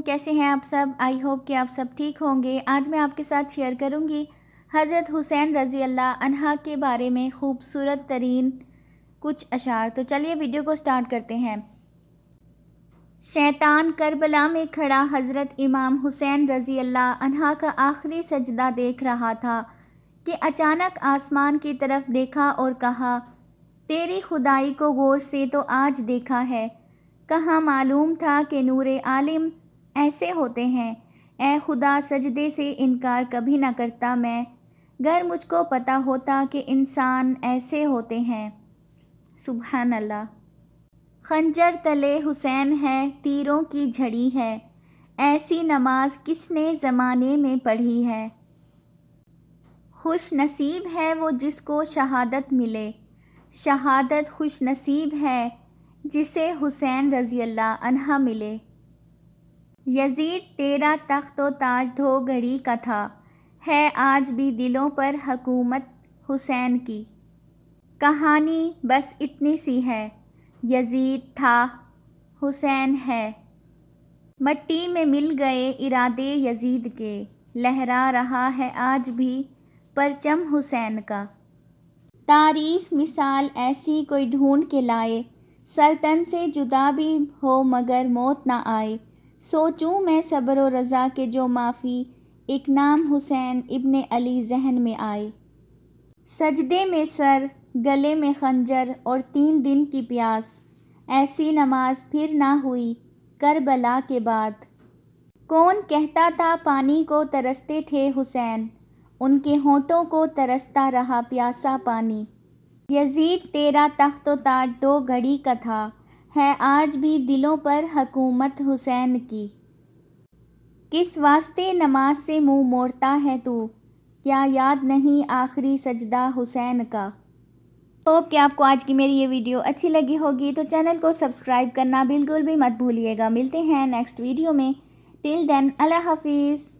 کیسے ہیں آپ سب؟ آئی ہوپ کہ آپ سب ٹھیک ہوں گے۔ آج میں آپ کے ساتھ شیئر کروں گی حضرت حسین رضی اللہ عنہ کے بارے میں خوبصورت ترین کچھ اشعار۔ تو چلیے ویڈیو کو سٹارٹ کرتے ہیں۔ شیطان کربلا میں کھڑا حضرت امام حسین رضی اللہ عنہ کا آخری سجدہ دیکھ رہا تھا کہ اچانک آسمان کی طرف دیکھا اور کہا، تیری خدائی کو غور سے تو آج دیکھا ہے، کہاں معلوم تھا کہ نور عالم ایسے ہوتے ہیں۔ اے خدا، سجدے سے انکار کبھی نہ کرتا میں، گر مجھ کو پتہ ہوتا کہ انسان ایسے ہوتے ہیں۔ سبحان اللہ۔ خنجر تلے حسین ہے، تیروں کی جھڑی ہے، ایسی نماز کس نے زمانے میں پڑھی ہے۔ خوش نصیب ہے وہ جس کو شہادت ملے، شہادت خوش نصیب ہے جسے حسین رضی اللہ عنہ ملے۔ یزید تیرا تخت و تاج دو گھڑی کا تھا، ہے آج بھی دلوں پر حکومت حسین کی۔ کہانی بس اتنی سی ہے، یزید تھا، حسین ہے۔ مٹی میں مل گئے ارادے یزید کے، لہرا رہا ہے آج بھی پرچم حسین کا۔ تاریخ مثال ایسی کوئی ڈھونڈ کے لائے، سلطن سے جدا بھی ہو مگر موت نہ آئے۔ سوچوں میں صبر و رضا کے جو مافی، ایک نام حسین ابن علی ذہن میں آئے۔ سجدے میں سر، گلے میں خنجر اور 3 دن کی پیاس، ایسی نماز پھر نہ ہوئی کربلا کے بعد۔ کون کہتا تھا پانی کو ترستے تھے حسین، ان کے ہونٹوں کو ترستا رہا پیاسا پانی۔ یزید تیرا تخت و تاج دو گھڑی کا تھا، ہے آج بھی دلوں پر حکومت حسین کی۔ کس واسطے نماز سے منہ موڑتا ہے تو، کیا یاد نہیں آخری سجدہ حسین کا۔ ہوپ کہ آپ کو آج کی میری یہ ویڈیو اچھی لگی ہوگی، تو چینل کو سبسکرائب کرنا بالکل بھی مت بھولیے گا۔ ملتے ہیں نیکسٹ ویڈیو میں، ٹل دین اللہ حافظ۔